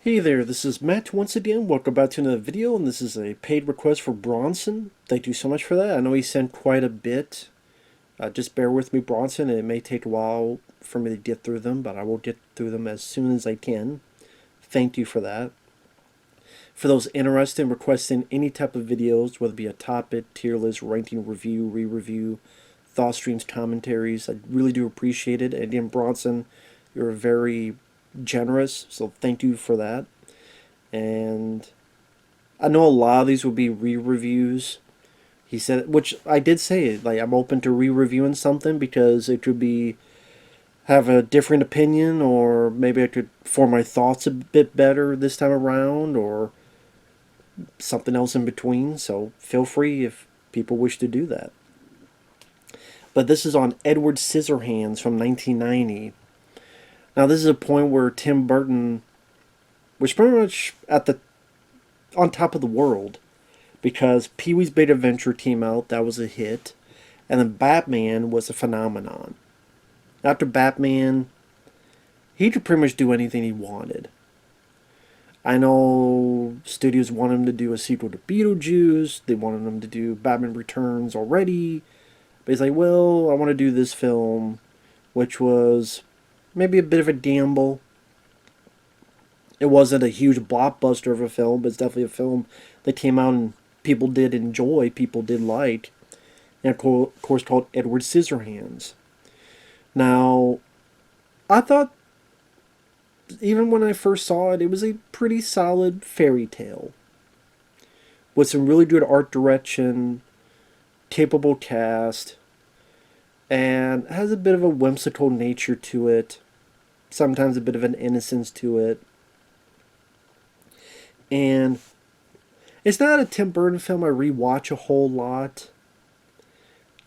Hey there, this is Matt once again. Welcome back to another video, and this is a paid request for Bronson. Thank you so much for that. I know he sent quite a bit. Just bear with me, Bronson. It may take a while for me to get through them, but I will get through them as soon as I can. Thank you for that. For those interested in requesting any type of videos, whether it be a topic, tier list, ranking, review, re-review, thought streams, commentaries, I really do appreciate it. And again, Bronson, you're very generous, so thank you for that. And I know a lot of these will be re-reviews. He said, which I did say, like I'm open to re-reviewing something because it could be have a different opinion, or maybe I could form my thoughts a bit better this time around, or something else in between. So feel free if people wish to do that. But this is on Edward Scissorhands from 1990. Now this is a point where Tim Burton was pretty much at the on top of the world, because Pee-wee's Big Adventure came out, that was a hit, and then Batman was a phenomenon. After Batman, he could pretty much do anything he wanted. I know studios wanted him to do a sequel to Beetlejuice, they wanted him to do Batman Returns already, but he's like, well, I want to do this film, which was maybe a bit of a gamble. It wasn't a huge blockbuster of a film, but it's definitely a film that came out and people did enjoy, people did like, and of course called Edward Scissorhands. Now, I thought, even when I first saw it, it was a pretty solid fairy tale with some really good art direction, capable cast, and has a bit of a whimsical nature to it, sometimes a bit of an innocence to it. And it's not a Tim Burton film I rewatch a whole lot.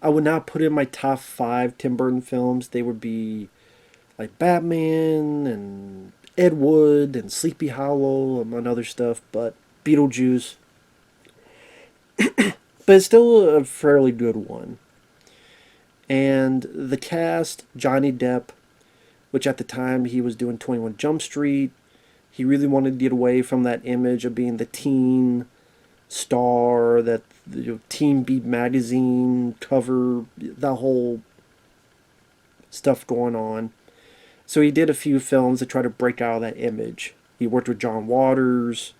I would not put it in my top 5 Tim Burton films. They would be like Batman and Ed Wood and Sleepy Hollow, among other stuff, but Beetlejuice. But it's still a fairly good one. And the cast, Johnny Depp, which at the time he was doing 21 Jump Street, he really wanted to get away from that image of being the teen star, that Teen Beat magazine cover, that whole stuff going on. So he did a few films to try to break out of that image. He worked with John Waters.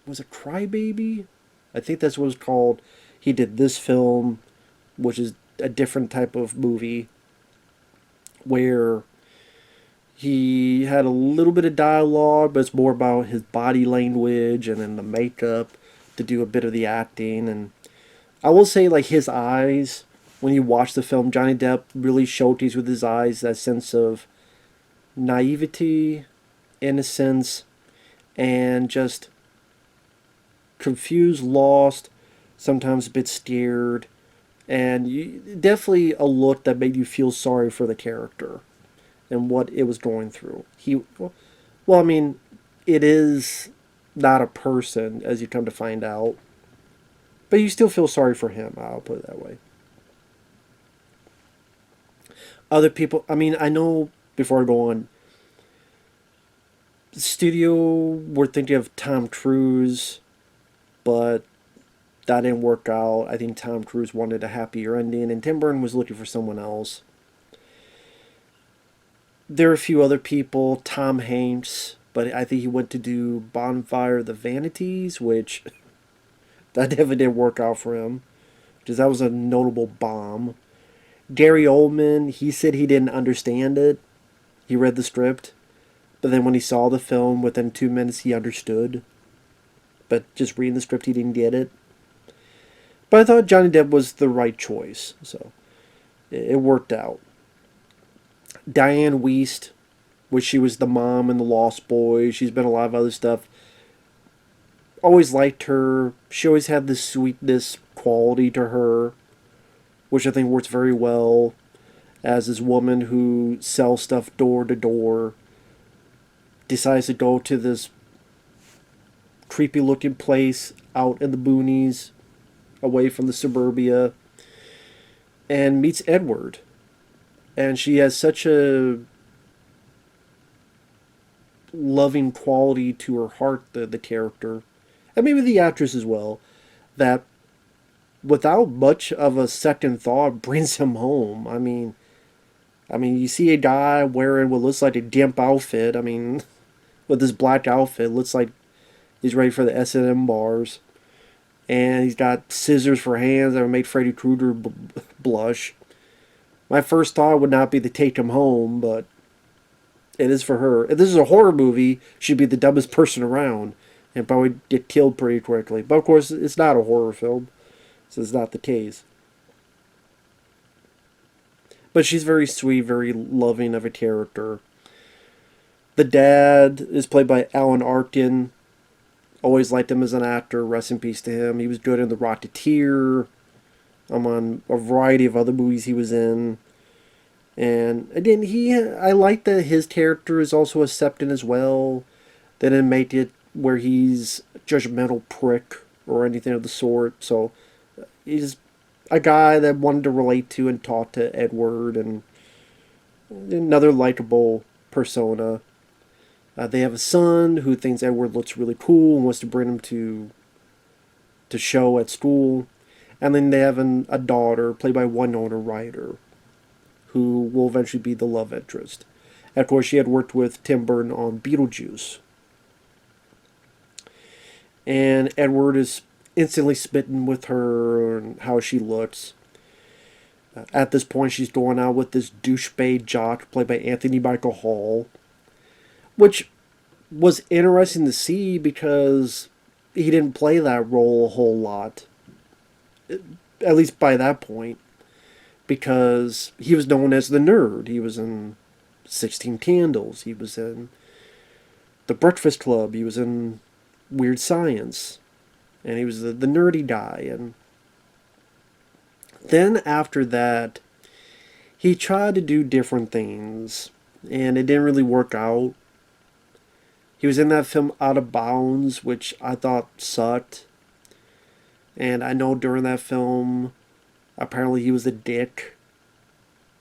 Was it Crybaby? I think that's what it's called. He did this film, which is a different type of movie, where he had a little bit of dialogue, but it's more about his body language and then the makeup to do a bit of the acting. And I will say, like, his eyes, when you watch the film, Johnny Depp really showcased with his eyes that sense of naivety, innocence, and just confused, lost, sometimes a bit scared, and definitely a look that made you feel sorry for the character and what it was going through. Well, I mean, it is not a person, as you come to find out, but you still feel sorry for him, I'll put it that way. Other people, I mean, I know, before I go on, the studio were thinking of Tom Cruise, but that didn't work out. I think Tom Cruise wanted a happier ending, and Tim Burton was looking for someone else. There are a few other people, Tom Hanks, but I think he went to do Bonfire of the Vanities, which that definitely didn't work out for him, because that was a notable bomb. Gary Oldman, he said he didn't understand it. He read the script, but then when he saw the film, within 2 minutes he understood. But just reading the script, he didn't get it. But I thought Johnny Depp was the right choice, so it worked out. Diane Wiest, which she was the mom in The Lost Boys. She's been a lot of other stuff. Always liked her. She always had this sweetness quality to her, which I think works very well as this woman who sells stuff door to door, decides to go to this creepy looking place out in the boonies, away from the suburbia, and meets Edward. And she has such a loving quality to her heart, the character, and maybe the actress as well, that without much of a second thought brings him home. I mean, you see a guy wearing what looks like a gimp outfit. I mean, with this black outfit, looks like he's ready for the S&M bars, and he's got scissors for hands that would make Freddy Krueger blush. My first thought would not be to take him home, but it is for her. If this is a horror movie, she'd be the dumbest person around and probably get killed pretty quickly. But of course, it's not a horror film, so it's not the case. But she's very sweet, very loving of a character. The dad is played by Alan Arkin. Always liked him as an actor. Rest in peace to him. He was good in The Rocketeer. I'm on a variety of other movies he was in. And again, I like that his character is also accepting as well. They didn't make it where he's a judgmental prick or anything of the sort. So he's a guy that wanted to relate to and talk to Edward, and another likable persona. They have a son who thinks Edward looks really cool and wants to bring him to show at school. And then they have a daughter played by Winona Ryder, who will eventually be the love interest. And of course, she had worked with Tim Burton on Beetlejuice. And Edward is instantly smitten with her and how she looks. At this point, she's going out with this douchebag jock played by Anthony Michael Hall, which was interesting to see because he didn't play that role a whole lot, at least by that point, because he was known as the nerd. He was in 16 Candles, he was in The Breakfast Club, he was in Weird Science, and he was the nerdy guy. And then after that, he tried to do different things, and it didn't really work out. He was in that film Out of Bounds, which I thought sucked. And I know during that film, apparently he was a dick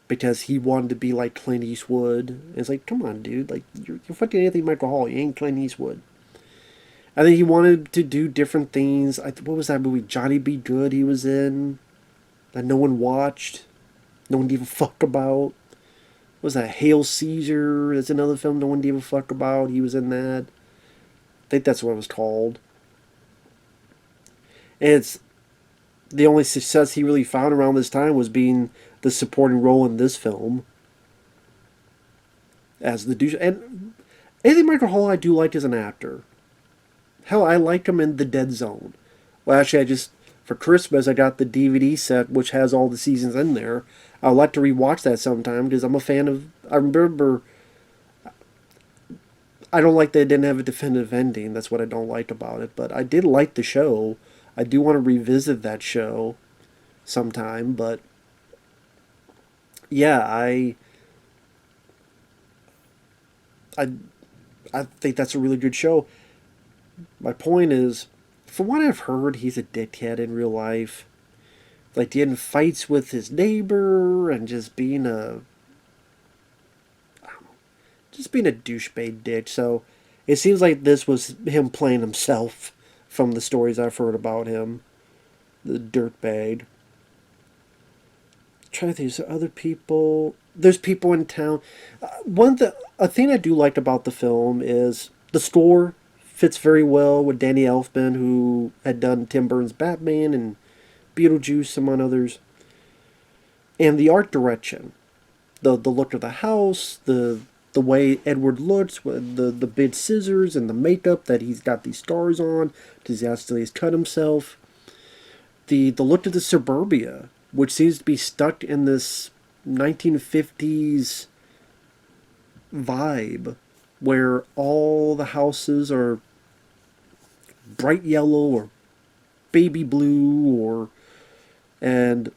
because he wanted to be like Clint Eastwood. And it's like, come on, dude. Like, you're fucking Anthony Michael Hall. You ain't Clint Eastwood. And then he wanted to do different things. What was that movie? Johnny Be Good he was in that no one watched. No one gave a fuck about. What was that? Hail Caesar. That's another film no one gave a fuck about. He was in that. I think that's what it was called. And it's the only success he really found around this time was being the supporting role in this film as the douche. And Anthony Michael Hall I do like as an actor. Hell, I like him in The Dead Zone. Well, actually, for Christmas, I got the DVD set, which has all the seasons in there. I'd like to rewatch that sometime, because I'm a fan of... I remember... I don't like that it didn't have a definitive ending. That's what I don't like about it. But I did like the show. I do want to revisit that show sometime, but... Yeah, I think that's a really good show. My point is, from what I've heard, he's a dickhead in real life. Like, getting fights with his neighbor and just being a douchebag dick. So it seems like this was him playing himself from the stories I've heard about him. The dirtbag. Trying to think, is there other people? There's people in town. A thing I do like about the film is the score fits very well with Danny Elfman, who had done Tim Burton's Batman and Beetlejuice, among others. And the art direction, the look of the house, the way Edward looks, with the big scissors and the makeup that he's got these stars on, because he's cut himself. The look of the suburbia, which seems to be stuck in this 1950s vibe, where all the houses are bright yellow or baby blue, and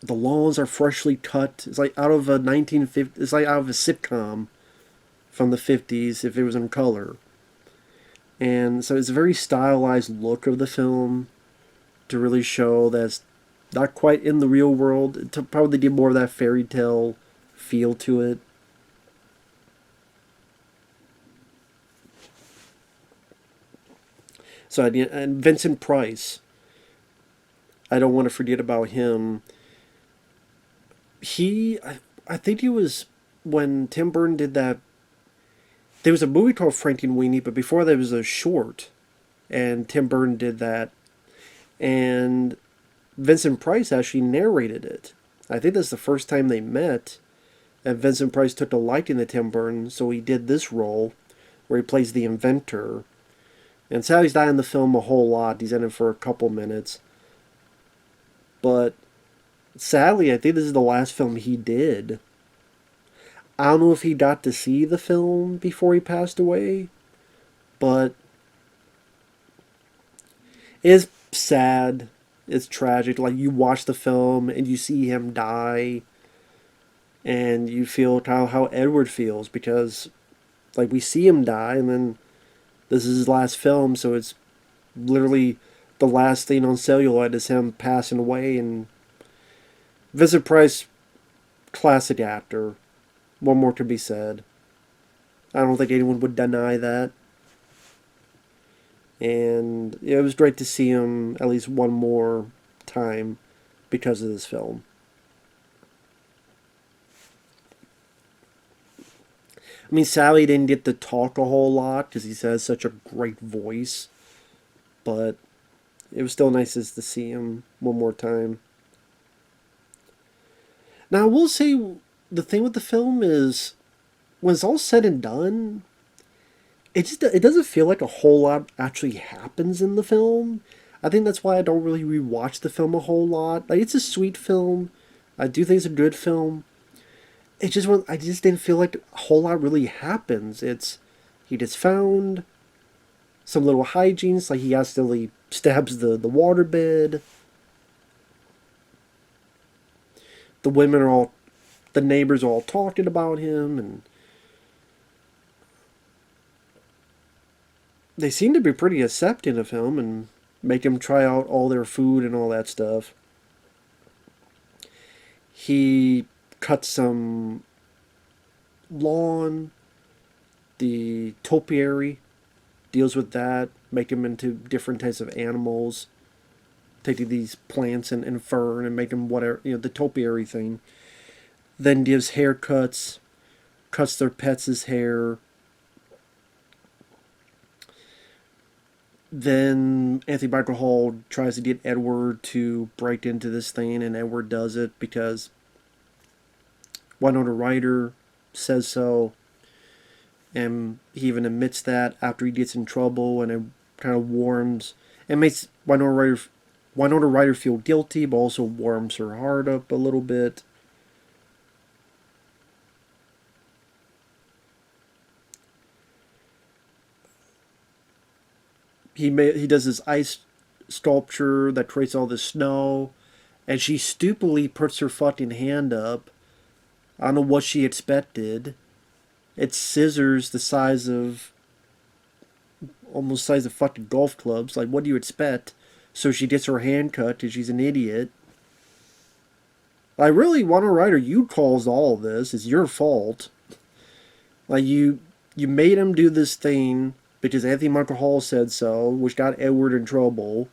the lawns are freshly cut. It's like out of a 1950. It's like out of a sitcom from the 50s if it was in color. And so it's a very stylized look of the film to really show that it's not quite in the real world. To probably give more of that fairy tale feel to it. So and Vincent Price, I don't want to forget about him. I think he was when Tim Burton did that. There was a movie called Frankenweenie, but before that was a short, and Tim Burton did that, and Vincent Price actually narrated it. I think that's the first time they met, and Vincent Price took a liking to Tim Burton, so he did this role where he plays the inventor. And Sally's not in the film a whole lot. He's in it for a couple minutes. But sadly, I think this is the last film he did. I don't know if he got to see the film before he passed away, but it's sad. It's tragic. Like, you watch the film and you see him die, and you feel how Edward feels because, like, we see him die, and then this is his last film, so it's literally the last thing on celluloid is him passing away. And Vincent Price, classic actor. What more could be said? I don't think anyone would deny that. And it was great to see him at least one more time because of this film. I mean, Sally didn't get to talk a whole lot because he has such a great voice, but it was still nice to see him one more time. Now, I will say the thing with the film is when it's all said and done, it doesn't feel like a whole lot actually happens in the film. I think that's why I don't really rewatch the film a whole lot. Like, it's a sweet film. I do think it's a good film. I just didn't feel like a whole lot really happens. He gets found, some little hijinks, like he accidentally stabs the waterbed. The neighbors are all talking about him, and they seem to be pretty accepting of him and make him try out all their food and all that stuff. He cuts some lawn. The topiary deals with that, make them into different types of animals. Taking these plants and fern and make them whatever, the topiary thing. Then gives haircuts, cuts their pets' hair. Then Anthony Michael Hall tries to get Edward to break into this thing, and Edward does it because Winona Ryder says so. And he even admits that after he gets in trouble, and it kind of warms and makes Winona Ryder feel guilty, but also warms her heart up a little bit. He does this ice sculpture that creates all this snow, and she stupidly puts her fucking hand up. I don't know what she expected. It's scissors the size of almost the size of fucking golf clubs. Like, what do you expect? So she gets her hand cut because she's an idiot. Like, really, Winona Ryder, you caused all this. It's your fault. Like, you made him do this thing because Anthony Michael Hall said so, which got Edward in trouble.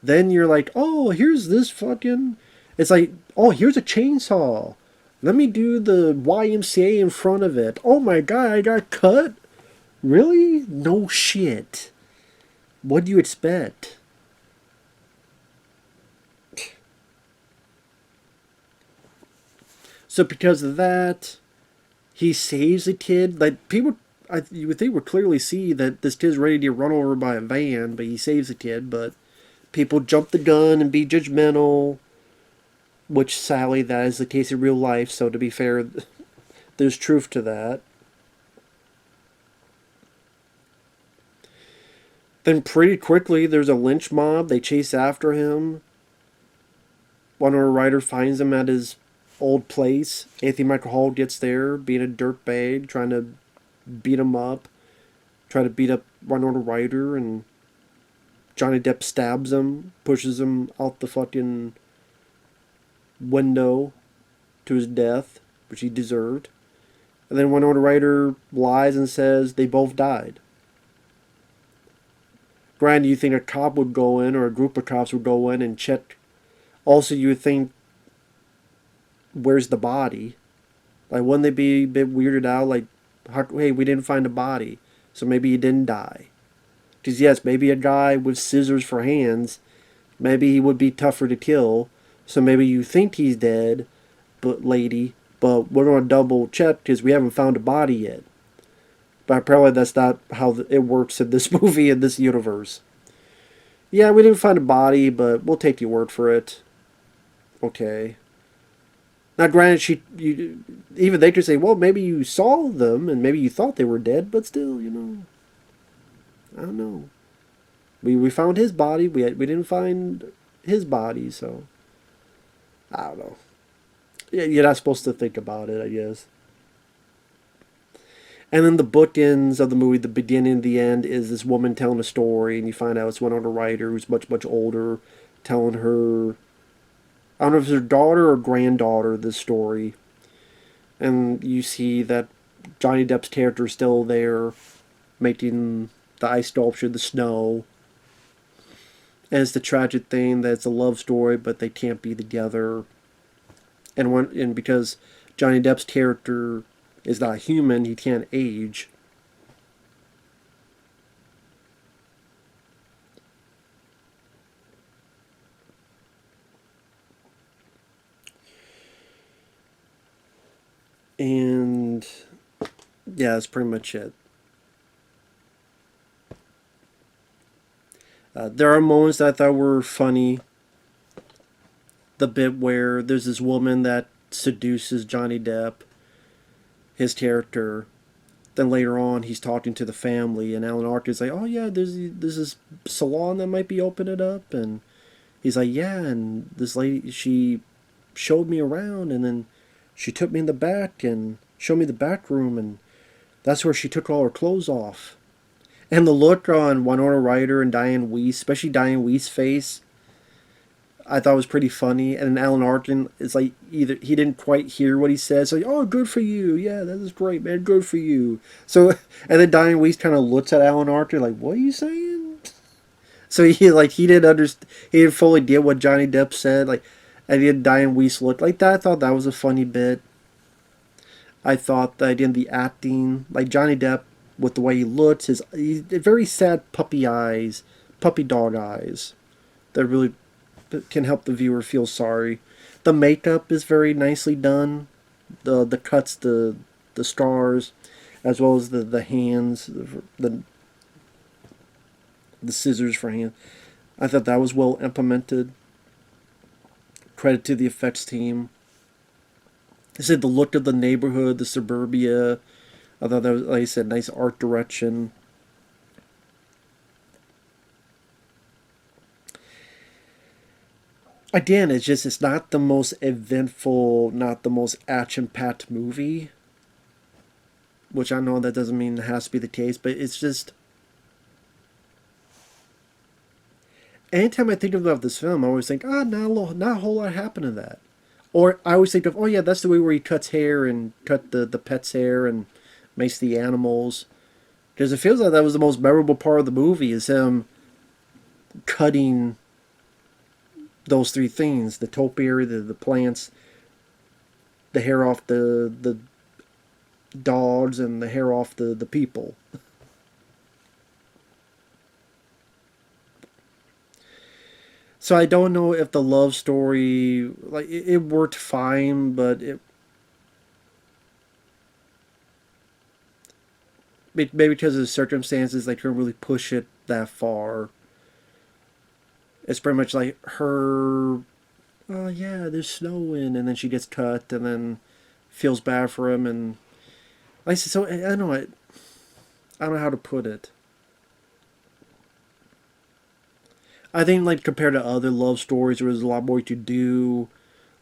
Then you're like, oh, here's this fucking... It's like, oh, here's a chainsaw. Let me do the YMCA in front of it. Oh my god, I got cut? Really? No shit. What do you expect? So because of that, he saves the kid. Like, people, you would think would clearly see that this kid's ready to get run over by a van, but he saves the kid. But people jump the gun and be judgmental, which sadly that is the case in real life. So to be fair, there's truth to that. Then pretty quickly, there's a lynch mob. They chase after him. Winona Ryder finds him at his old place. Anthony Michael Hall gets there, being a dirtbag, trying to beat him up. Try to beat up Winona Ryder, and Johnny Depp stabs him, pushes him out the fucking window to his death, which he deserved. And then Winona Ryder lies and says they both died. Granted, you think a cop would go in or a group of cops would go in and check. Also, you would think, where's the body? Like, wouldn't they be a bit weirded out? Like, hey, we didn't find a body, so maybe he didn't die. Because, yes, maybe a guy with scissors for hands, maybe he would be tougher to kill. So maybe you think he's dead, but lady, but we're going to double check because we haven't found a body yet. But apparently that's not how it works in this movie, in this universe. Yeah, we didn't find a body, but we'll take your word for it. Okay. Now, granted, even they could say, well, maybe you saw them and maybe you thought they were dead, but still, I don't know. We found his body. We didn't find his body, so I don't know. You're not supposed to think about it, I guess. And then the bookends of the movie, the beginning and the end, is this woman telling a story, and you find out it's one of the writer who's much, much older, telling her, I don't know if it's her daughter or granddaughter, this story. And you see that Johnny Depp's character is still there, making the ice sculpture, the snow. And it's the tragic thing that it's a love story, but they can't be together. And because Johnny Depp's character is not human, he can't age. And yeah, that's pretty much it. There are moments that I thought were funny. The bit where there's this woman that seduces Johnny Depp, his character. Then later on, he's talking to the family, and Alan Arkin's like, "Oh yeah, there's this salon that might be opening up," and he's like, "Yeah," and this lady, she showed me around, and then she took me in the back and showed me the back room, and that's where she took all her clothes off. And the look on Winona Ryder and Diane Weiss, especially Diane Weiss' face, I thought was pretty funny. And then Alan Arkin is like, either he didn't quite hear what he said, so like, "Oh, good for you, yeah, that is great, man, good for you." So, and then Diane Weiss kind of looks at Alan Arkin like, "What are you saying?" So he didn't understand, he didn't fully get what Johnny Depp said, like, and then Diane Weiss looked like that. I thought that was a funny bit. I thought that in the acting, like Johnny Depp, with the way he looks, he's very sad puppy eyes, puppy dog eyes, that really can help the viewer feel sorry. The makeup is very nicely done. The cuts, the scars, as well as the hands, the scissors for hands. I thought that was well implemented. Credit to the effects team. I said the look of the neighborhood, the suburbia. I thought that was, like I said, nice art direction. Again, it's not the most eventful, not the most action-packed movie. Which I know that doesn't mean it has to be the case, but it's just, anytime I think about this film, I always think, not a whole lot happened to that. Or I always think of, oh yeah, that's the way where he cuts hair and cut the pet's hair and makes the animals. Because it feels like that was the most memorable part of the movie, is him cutting those three things: the topiary, the plants, the hair off the dogs, and the hair off the people. So I don't know if the love story, like, it worked fine, but maybe because of the circumstances, they couldn't really push it that far. It's pretty much like her, oh yeah, there's snowing, and then she gets cut, and then feels bad for him, and like I said, so I don't know, I don't know how to put it. I think, like, compared to other love stories, where there's a lot more to do,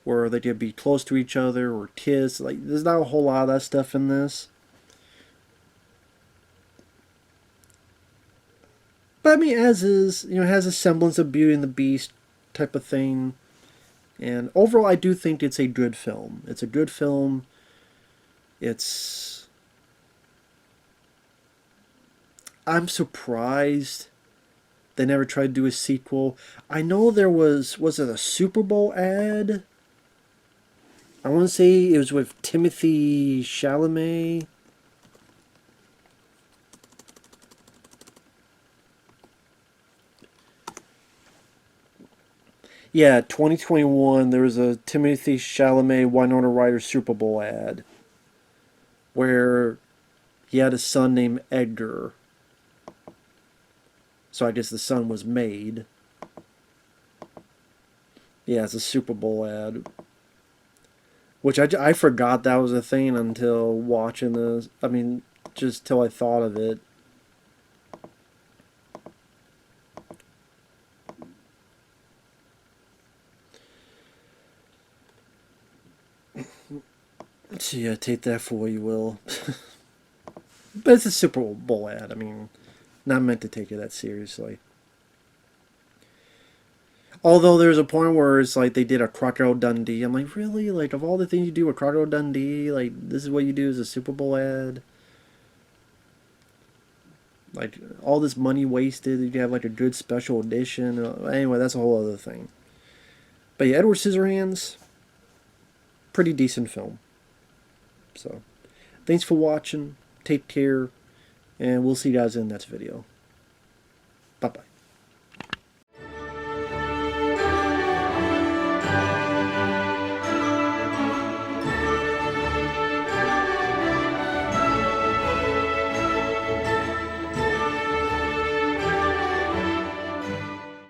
where they could be close to each other or kiss. Like, there's not a whole lot of that stuff in this. But I mean, as is, it has a semblance of Beauty and the Beast type of thing. And overall, I do think it's a good film. It's a good film. It's. I'm surprised They never tried to do a sequel. I know there was it a Super Bowl ad? I want to say it was with Timothy Chalamet. Yeah, 2021, there was a Timothy Chalamet Winona Ryder Super Bowl ad where he had a son named Edgar. So I guess the son was made. Yeah, it's a Super Bowl ad. Which I forgot that was a thing until watching this. I mean, just till I thought of it. So yeah, take that for what you will. But it's a Super Bowl ad. I mean, not meant to take it that seriously. Although there's a point where it's like they did a Crocodile Dundee. I'm like, really? Like, of all the things you do with Crocodile Dundee, like, this is what you do as a Super Bowl ad? Like, all this money wasted, you have, like, a good special edition. Anyway, that's a whole other thing. But yeah, Edward Scissorhands, pretty decent film. So, thanks for watching. Take care. And we'll see you guys in the next video. Bye-bye.